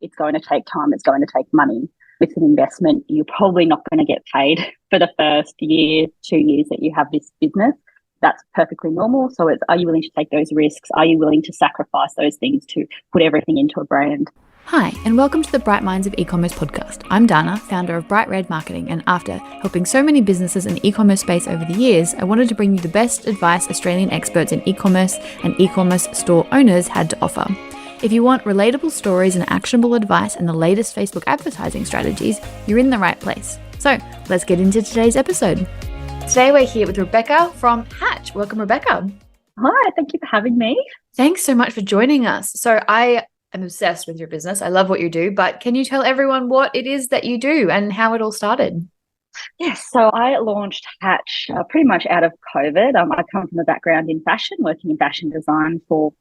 It's going to take time. It's going to take money. With an investment, you're probably not going to get paid for the first year, 2 years that you have this business. That's perfectly normal. So are you willing to take those risks? Are you willing to sacrifice those things to put everything into a brand? Hi, and welcome to the Bright Minds of E-commerce podcast. I'm Dana, founder of Bright Red Marketing, and after helping so many businesses in the e-commerce space over the years, I wanted to bring you the best advice Australian experts in e-commerce and e-commerce store owners had to offer. If you want relatable stories and actionable advice and the latest Facebook advertising strategies, you're in the right place. So let's get into today's episode. Today we're here with Rebecca from Hatch. Welcome, Rebecca. Hi, thank you for having me. Thanks so much for joining us. So I'm obsessed with your business. I love what you do, but can you tell everyone what it is that you do and how it all started? Yes, so I launched Hatch pretty much out of COVID. I come from a background in fashion, working in fashion design for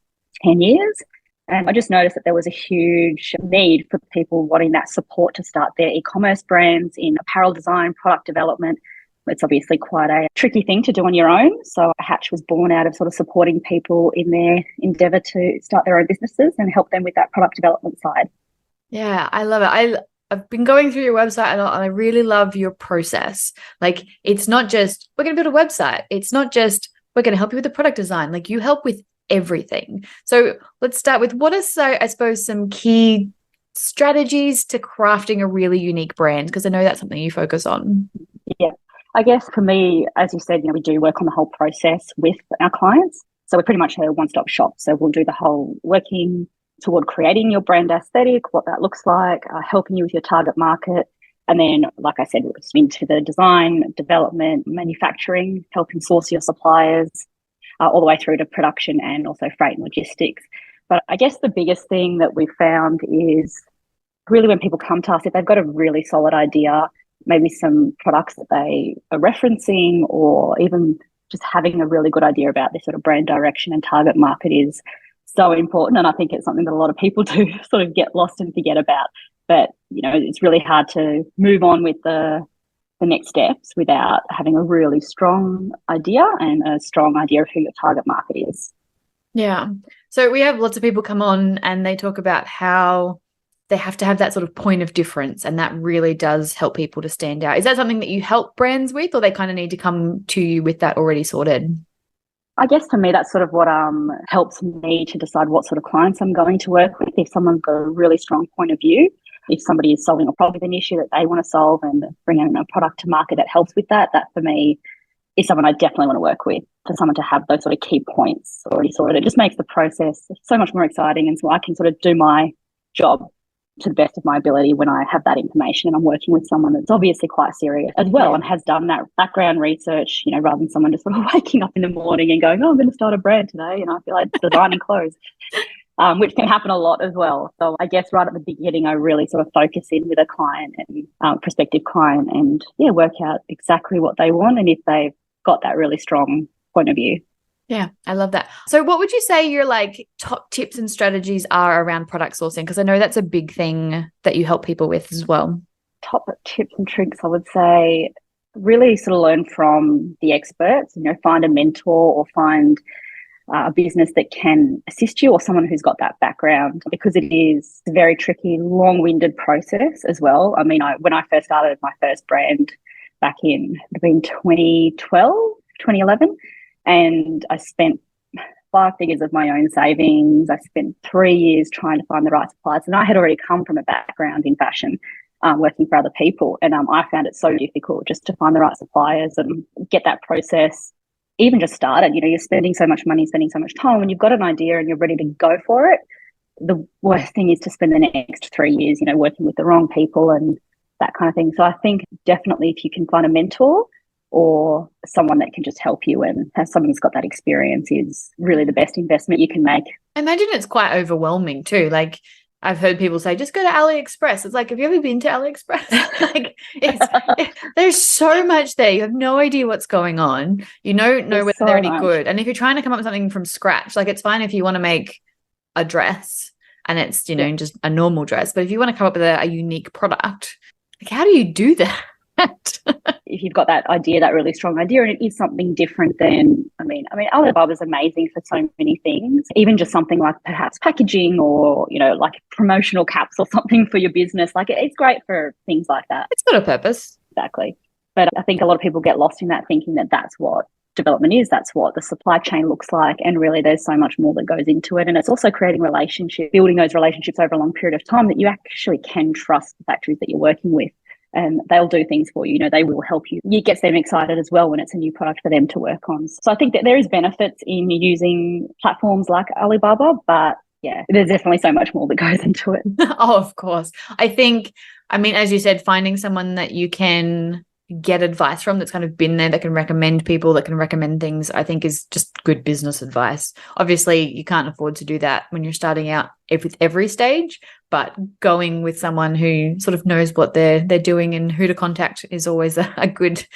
10 years. And I just noticed that there was a huge need for people wanting that support to start their e-commerce brands in apparel design, product development. It's obviously quite a tricky thing to do on your own. So Hatch was born out of sort of supporting people in their endeavour to start their own businesses and help them with that product development side. Yeah, I love it. I've been going through your website and I really love your process. Like, it's not just, we're going to build a website. It's not just, we're going to help you with the product design. Like, you help with everything. So let's start with what are, I suppose, some key strategies to crafting a really unique brand? Because I know that's something you focus on. Yeah. I guess for me, as you said, we do work on the whole process with our clients. So we're pretty much a one-stop shop. So we'll do the whole working toward creating your brand aesthetic, what that looks like, helping you with your target market. And then, like I said, we'll into the design, development, manufacturing, helping source your suppliers, all the way through to production and also freight and logistics. But I guess the biggest thing that we found is really when people come to us, if they've got a really solid idea, maybe some products that they are referencing, or even just having a really good idea about their sort of brand direction and target market is so important. And I think it's something that a lot of people do sort of get lost and forget about. But, it's really hard to move on with the next steps without having a really strong idea and a strong idea of who your target market is. Yeah. So we have lots of people come on and they talk about how they have to have that sort of point of difference, and that really does help people to stand out. Is that something that you help brands with, or they kind of need to come to you with that already sorted? I guess for me, that's sort of what helps me to decide what sort of clients I'm going to work with. If someone's got a really strong point of view, if somebody is solving a problem, an issue that they want to solve and bring in a product to market that helps with that, that for me is someone I definitely want to work with. For someone to have those sort of key points already sorted, it just makes the process so much more exciting. And so I can sort of do my job to the best of my ability when I have that information and I'm working with someone that's obviously quite serious as well and has done that background research, rather than someone just sort of waking up in the morning and going, oh, I'm going to start a brand today. And I feel like designing clothes, which can happen a lot as well. So I guess right at the beginning, I really sort of focus in with a client and prospective client and work out exactly what they want and if they've got that really strong point of view. Yeah, I love that. So what would you say your top tips and strategies are around product sourcing? Because I know that's a big thing that you help people with as well. Top tips and tricks, I would say, really sort of learn from the experts, find a mentor or find a business that can assist you or someone who's got that background, because it is a very tricky, long-winded process as well. I mean, when I first started my first brand back in 2012, 2011, and I spent 5 figures of my own savings. I spent 3 years trying to find the right suppliers. And I had already come from a background in fashion, working for other people. And I found it so difficult just to find the right suppliers and get that process even just started. You're spending so much money, spending so much time. When you've got an idea and you're ready to go for it, the worst thing is to spend the next 3 years, working with the wrong people and that kind of thing. So I think definitely if you can find a mentor or someone that can just help you and have someone who's got that experience is really the best investment you can make. I imagine it's quite overwhelming too. Like, I've heard people say, just go to AliExpress. It's like, have you ever been to AliExpress? There's so much there. You have no idea what's going on. You don't know whether they're any good. And if you're trying to come up with something from scratch, it's fine if you want to make a dress and it's, just a normal dress. But if you want to come up with a unique product, how do you do that? If you've got that idea, that really strong idea, and it is something different than, Alibaba is amazing for so many things, even just something like perhaps packaging or, like promotional caps or something for your business. Like it's great for things like that. It's got a purpose. Exactly. But I think a lot of people get lost in that, thinking that that's what development is, that's what the supply chain looks like. And really there's so much more that goes into it. And it's also creating relationships, building those relationships over a long period of time, that you actually can trust the factories that you're working with. And they'll do things for you. They will help you. It gets them excited as well when it's a new product for them to work on. So I think that there is benefits in using platforms like Alibaba, but yeah, there's definitely so much more that goes into it. Oh, of course. I think, as you said, finding someone that you can get advice from, that's kind of been there, that can recommend people, that can recommend things, I think is just good business advice. Obviously, you can't afford to do that when you're starting out with every stage, but going with someone who sort of knows what they're doing and who to contact is always a good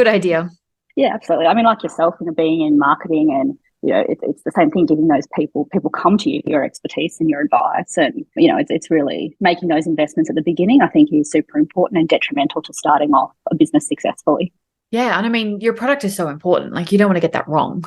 idea. Yeah, absolutely. Like yourself, being in marketing, and it's the same thing, giving those people come to you for your expertise and your advice. And, it's really making those investments at the beginning, I think, is super important and detrimental to starting off a business successfully. Yeah. And your product is so important. Like, you don't want to get that wrong.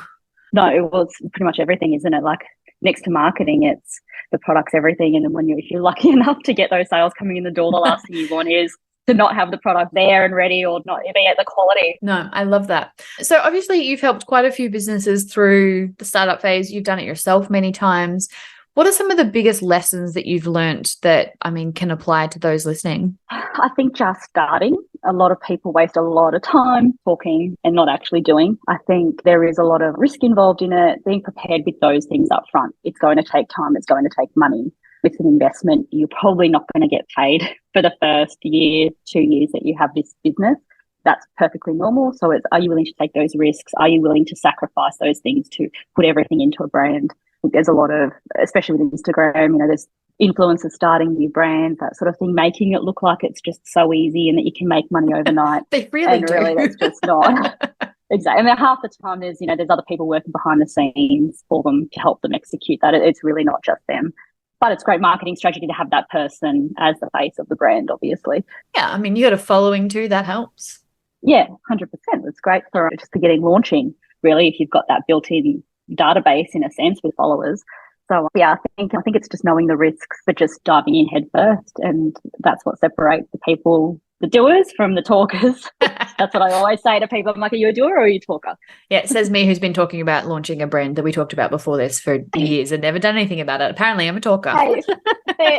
No, well, it's pretty much everything, isn't it? Like, next to marketing, it's the product's everything. And then if you're lucky enough to get those sales coming in the door, the last thing you want is to not have the product there and ready, or not be at the quality. No, I love that. So obviously you've helped quite a few businesses through the startup phase. You've done it yourself many times. What are some of the biggest lessons that you've learnt that, can apply to those listening? I think just starting. A lot of people waste a lot of time talking and not actually doing. I think there is a lot of risk involved in it. Being prepared with those things up front. It's going to take time. It's going to take money. It's an investment. You're probably not going to get paid for the first year, 2 years that you have this business. That's perfectly normal. So are you willing to take those risks? Are you willing to sacrifice those things to put everything into a brand? There's a lot of, especially with Instagram, there's influencers starting new brands, that sort of thing, making it look like it's just so easy and that you can make money overnight. They really do. Really, that's just not. Exactly. Half the time there's other people working behind the scenes for them to help them execute that. It's really not just them. But it's great marketing strategy to have that person as the face of the brand, obviously. Yeah, you got a following too, that helps. Yeah, 100%. It's great for just for getting launching, really, if you've got that built-in database, in a sense, with followers. So yeah, I think it's just knowing the risks, but just diving in head first, and that's what separates the doers from the talkers. That's what I always say to people. I'm like, are you a doer or are you a talker? Yeah, it says me, who's been talking about launching a brand that we talked about before this for years and never done anything about it. Apparently I'm a talker. Hey,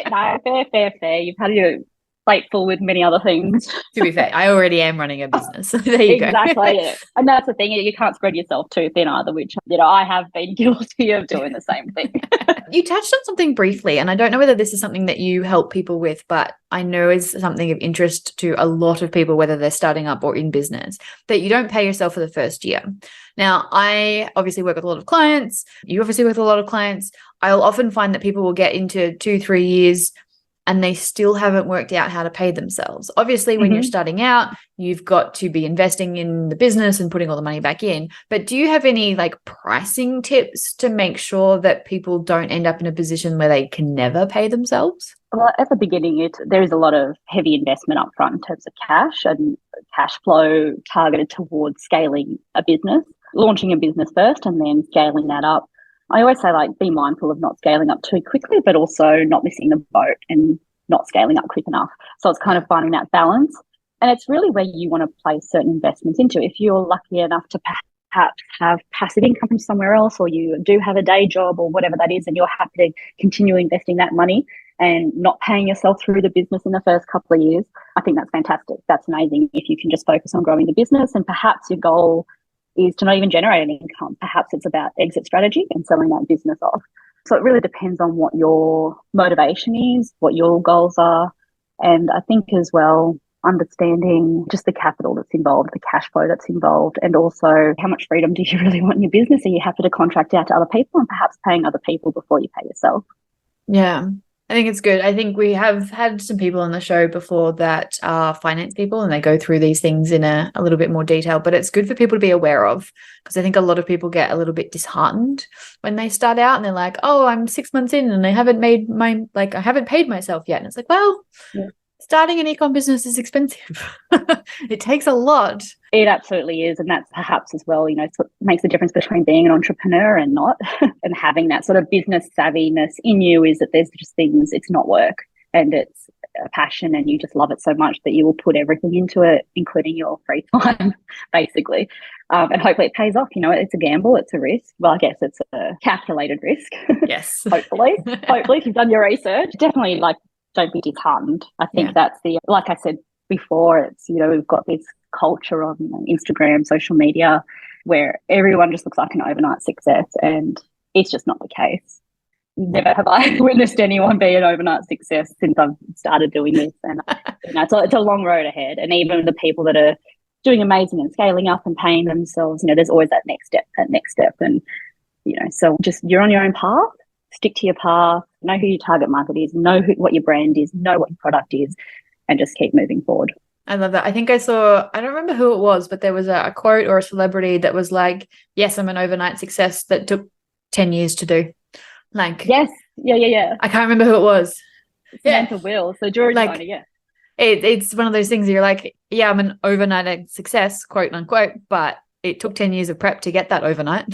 fair. You've had your plate full with many other things. To be fair, I already am running a business. So there you go. Exactly. Yeah. And that's the thing, you can't spread yourself too thin either, which, I have been guilty of doing the same thing. You touched on something briefly, and I don't know whether this is something that you help people with, but I know is something of interest to a lot of people, whether they're starting up or in business, that you don't pay yourself for the first year. Now, I obviously work with a lot of clients. You obviously work with a lot of clients. I'll often find that people will get into 2-3 years and they still haven't worked out how to pay themselves. Obviously, when you're starting out, you've got to be investing in the business and putting all the money back in. But do you have any pricing tips to make sure that people don't end up in a position where they can never pay themselves? Well, at the beginning, there is a lot of heavy investment up front in terms of cash and cash flow targeted towards scaling a business, launching a business first and then scaling that up. I always say, be mindful of not scaling up too quickly, but also not missing the boat and not scaling up quick enough. So it's kind of finding that balance. And it's really where you want to place certain investments into. If you're lucky enough to perhaps have passive income from somewhere else, or you do have a day job or whatever that is, and you're happy to continue investing that money and not paying yourself through the business in the first couple of years, I think that's fantastic. That's amazing if you can just focus on growing the business, and perhaps your goal is to not even generate an income. Perhaps it's about exit strategy and selling that business off. So it really depends on what your motivation is, what your goals are. And I think as well, understanding just the capital that's involved, the cash flow that's involved, and also how much freedom do you really want in your business? Are you happy to contract out to other people, and perhaps paying other people before you pay yourself? Yeah, I think it's good. I think we have had some people on the show before that are finance people, and they go through these things in a little bit more detail, but it's good for people to be aware of, because I think a lot of people get a little bit disheartened when they start out and they're like, oh, I'm 6 months in and I haven't paid myself yet. And it's like, well, Starting an ecom business is expensive. It takes a lot. It absolutely is. And that's perhaps as well, what makes the difference between being an entrepreneur and not. And having that sort of business savviness in you is that there's just things, it's not work and it's a passion and you just love it so much that you will put everything into it, including your free time, basically. And hopefully it pays off. It's a gamble, it's a risk. Well, I guess it's a calculated risk. Yes. Hopefully, if you've done your research, definitely don't be disheartened. I think that's like I said before, it's, we've got this culture on Instagram, social media, where everyone just looks like an overnight success, and it's just not the case. Never have I witnessed anyone be an overnight success since I've started doing this, and it's a long road ahead. And even the people that are doing amazing and scaling up and paying themselves, there's always that next step, and so just you're on your own path. Stick to your path. Know who your target market is. Know what your brand is. Know what your product is, and just keep moving forward. I love that. I think I don't remember who it was, but there was a quote or a celebrity that was like, yes, I'm an overnight success that took 10 years to do. Like, yes. Yeah. I can't remember who it was. Samantha Will. So George, it's one of those things you're like, yeah, I'm an overnight success, quote unquote, but it took 10 years of prep to get that overnight.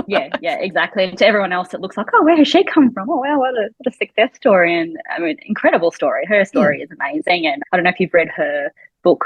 yeah, exactly. And to everyone else, it looks like, oh, where has she come from? Oh, wow, what a success story. And I mean, incredible story. Her story is amazing. And I don't know if you've read her book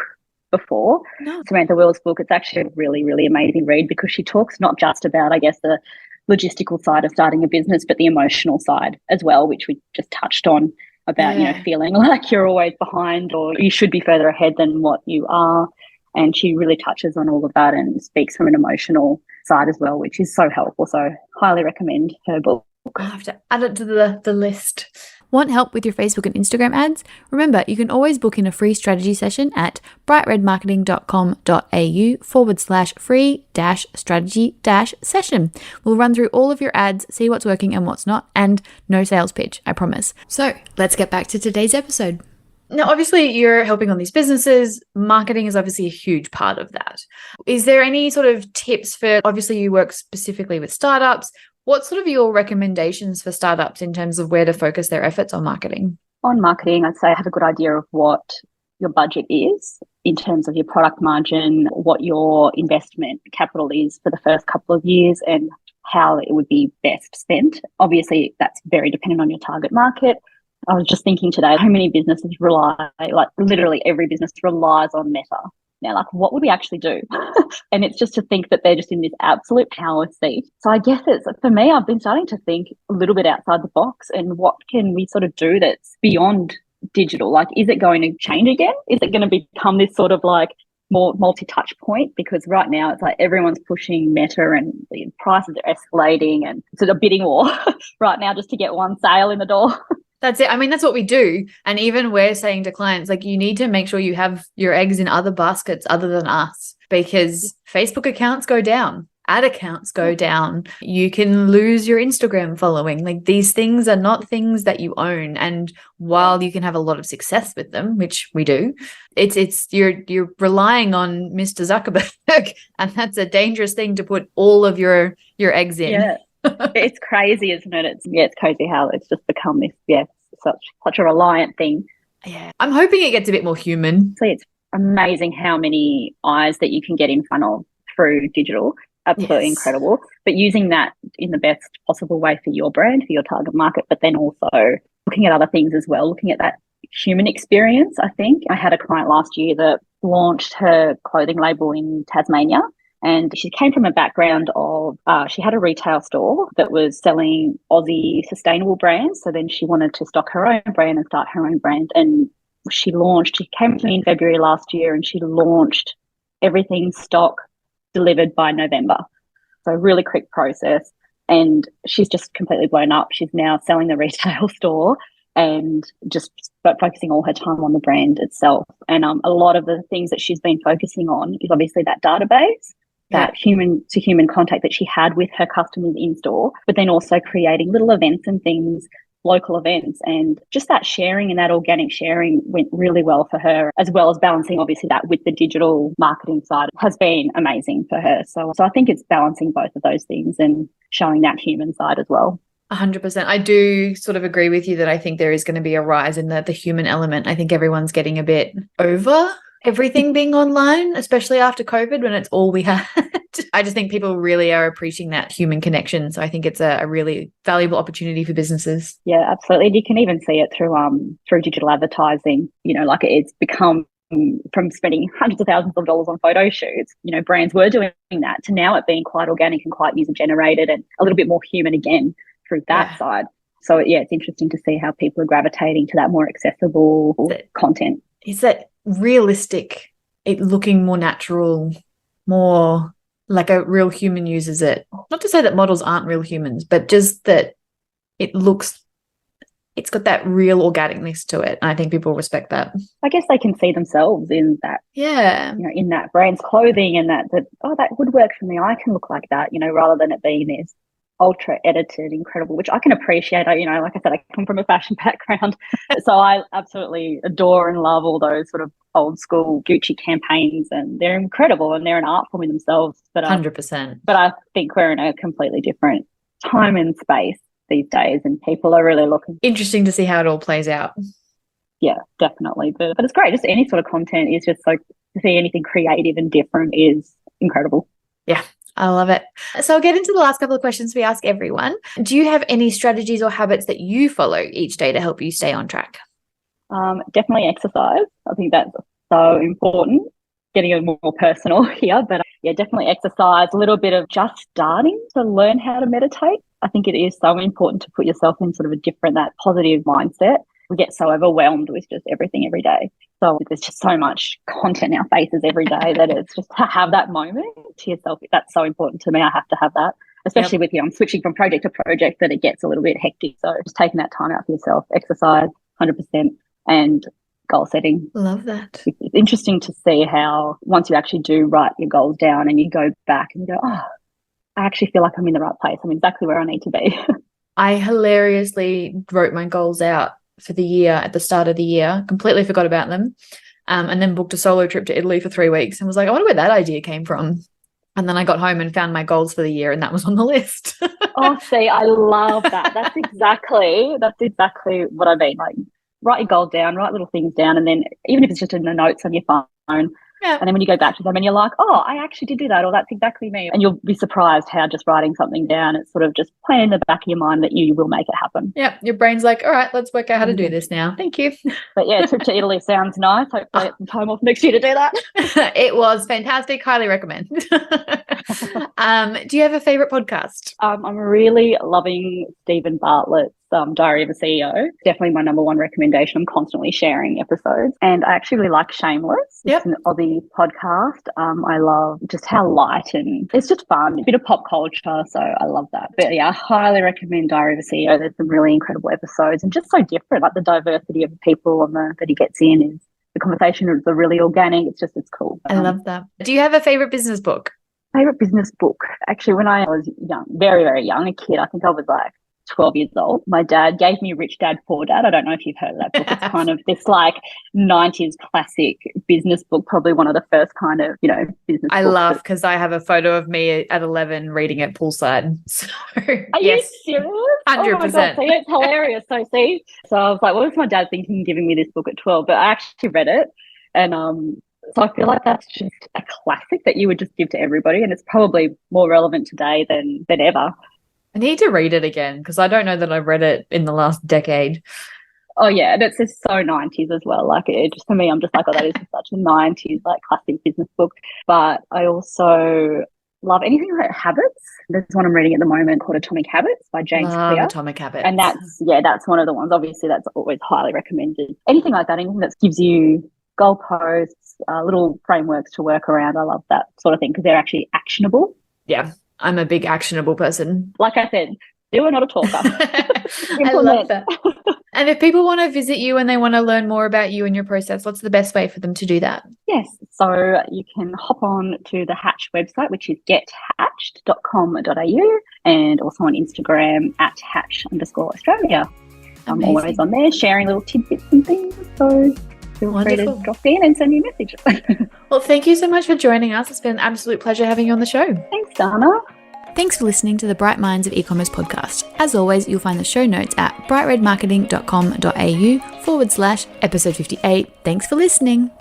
before, Samantha Will's book. It's actually a really, really amazing read because she talks not just about, I guess, the logistical side of starting a business, but the emotional side as well, which we just touched on about, feeling like you're always behind or you should be further ahead than what you are. And she really touches on all of that and speaks from an emotional side as well, which is so helpful. So highly recommend her book. I'll have to add it to the list. Want help with your Facebook and Instagram ads? Remember, you can always book in a free strategy session at brightredmarketing.com.au/free-strategy-session. We'll run through all of your ads, see what's working and what's not, and no sales pitch, I promise. So let's get back to today's episode. Now, obviously, you're helping on these businesses. Marketing is obviously a huge part of that. Is there any sort of tips for, obviously, you work specifically with startups. What's sort of your recommendations for startups in terms of where to focus their efforts on marketing? On marketing, I'd say have a good idea of what your budget is in terms of your product margin, what your investment capital is for the first couple of years, and how it would be best spent. Obviously, that's very dependent on your target market. I was just thinking today, how many businesses literally every business relies on Meta. Now, what would we actually do? And it's just to think that they're just in this absolute power seat. So I guess for me, I've been starting to think a little bit outside the box and what can we sort of do that's beyond digital? Is it going to change again? Is it going to become this sort of more multi-touch point? Because right now it's everyone's pushing Meta and the prices are escalating and it's a bidding war right now just to get one sale in the door. That's it. I mean, that's what we do. And even we're saying to clients, you need to make sure you have your eggs in other baskets other than us, because Facebook accounts go down, ad accounts go down. You can lose your Instagram following. These things are not things that you own. And while you can have a lot of success with them, which we do, you're relying on Mr. Zuckerberg, and that's a dangerous thing to put all of your eggs in. Yeah. It's crazy, isn't it? It's crazy how it's just become this, such a reliant thing. Yeah, I'm hoping it gets a bit more human. So it's amazing how many eyes that you can get in front of through digital. Absolutely incredible. But using that in the best possible way for your brand, for your target market, but then also looking at other things as well, looking at that human experience. I think I had a client last year that launched her clothing label in Tasmania. And she came from a background of, she had a retail store that was selling Aussie sustainable brands. So then she wanted to stock her own brand and start her own brand. And she came to me in February last year and she launched everything stock delivered by November. So really quick process. And she's just completely blown up. She's now selling the retail store and just focusing all her time on the brand itself. And a lot of the things that she's been focusing on is obviously that database, that human-to-human contact that she had with her customers in store, but then also creating little events and things, local events, and just that sharing and that organic sharing went really well for her, as well as balancing obviously that with the digital marketing side has been amazing for her. So I think it's balancing both of those things and showing that human side as well. 100%. I do sort of agree with you that I think there is going to be a rise in the human element. I think everyone's getting a bit over everything being online, especially after COVID when it's all we had. I just think people really are appreciating that human connection. So I think it's a really valuable opportunity for businesses. Yeah, absolutely. And you can even see it through digital advertising. Like it's become from spending hundreds of thousands of dollars on photo shoots, brands were doing that, to now it being quite organic and quite user generated and a little bit more human again through that side. So yeah, it's interesting to see how people are gravitating to that more accessible content. Is that realistic, it looking more natural, more like a real human uses it? Not to say that models aren't real humans, but just that it's got that real organicness to it. And I think people respect that. I guess they can see themselves in that. Yeah. In that brand's clothing, and that would work for me. I can look like that, rather than it being this ultra edited, incredible, which I can appreciate. Like I said, I come from a fashion background. So I absolutely adore and love all those sort of old school Gucci campaigns, and they're incredible and they're an art form in themselves. But 100%. But I think we're in a completely different time and space these days, and people are really looking. Interesting to see how it all plays out. Yeah, definitely. But it's great. Just any sort of content is just so, to see anything creative and different is incredible. Yeah, I love it. So I'll get into the last couple of questions we ask everyone. Do you have any strategies or habits that you follow each day to help you stay on track? Definitely exercise. I think that's so important. Getting a more personal here, but yeah, definitely exercise. A little bit of just starting to learn how to meditate. I think it is so important to put yourself in sort of a different, that positive mindset. We get so overwhelmed with just everything every day. So there's just so much content in our faces every day that it's just to have that moment to yourself. That's so important to me. I have to have that, especially with I'm switching from project to project, that it gets a little bit hectic. So just taking that time out for yourself, exercise 100%, and goal setting. Love that. It's interesting to see how once you actually do write your goals down and you go back and you go, oh, I actually feel like I'm in the right place. I'm exactly where I need to be. I hilariously wrote my goals out for the year at the start of the year, completely forgot about them, and then booked a solo trip to Italy for 3 weeks and was like, I wonder where that idea came from. And then I got home and found my goals for the year, and that was on the list. Oh, see, I love that. That's exactly what I mean. Like, write your goals down, write little things down, and then even if it's just in the notes on your phone, and then when you go back to them and you're like, oh, I actually did do that, or that's exactly me. And you'll be surprised how just writing something down, it's sort of just playing in the back of your mind that you will make it happen. Yeah, your brain's like, all right, let's work out how to do this now. Thank you. But yeah, a trip to Italy sounds nice. Hopefully get some time off next year to do that. It was fantastic. Highly recommend. Do you have a favourite podcast? I'm really loving Stephen Bartlett's Diary of a CEO. Definitely my number one recommendation. I'm constantly sharing episodes, and I actually really like Shameless. It's an Aussie podcast. I love just how light, and it's just fun, a bit of pop culture, so I love that. But yeah, I highly recommend Diary of a CEO. There's some really incredible episodes and just so different, like the diversity of the people that he gets in, is the conversation is really organic. It's cool. I love that. Do you have a favourite business book? Favorite business book? Actually, when I was young, very, very young, a kid, I think I was like 12 years old, my dad gave me Rich Dad, Poor Dad. I don't know if you've heard of that book. It's kind of this like 90s classic business book, probably one of the first kind of, business I books. laugh because I have a photo of me at 11 reading it poolside. So, Are you serious? 100%. Oh my God, see, it's hilarious. So I was like, what was my dad thinking giving me this book at 12? But I actually read it, and so I feel like that's just a classic that you would just give to everybody, and it's probably more relevant today than ever. I need to read it again because I don't know that I've read it in the last decade. Oh yeah, and it's just so 90s as well. Like, it just, for me, I'm just like, oh, that is just such a 90s like classic business book. But I also love anything like habits. There's one I'm reading at the moment called Atomic Habits by James Clear. Atomic Habits. And that's one of the ones. Obviously, that's always highly recommended. Anything like that, anything that gives you goalposts, little frameworks to work around. I love that sort of thing because they're actually actionable. Yeah, I'm a big actionable person. Like I said, you are not a talker. I love that. And if people want to visit you and they want to learn more about you and your process, what's the best way for them to do that? Yes, so you can hop on to the Hatch website, which is gethatched.com.au, and also on Instagram at hatch_Australia. I'm always on there sharing little tidbits and things, so feel free to drop in and send me a message. Well, thank you so much for joining us. It's been an absolute pleasure having you on the show. Thanks, Dana. Thanks for listening to the Bright Minds of E-commerce podcast. As always, you'll find the show notes at brightredmarketing.com.au/episode 58. Thanks for listening.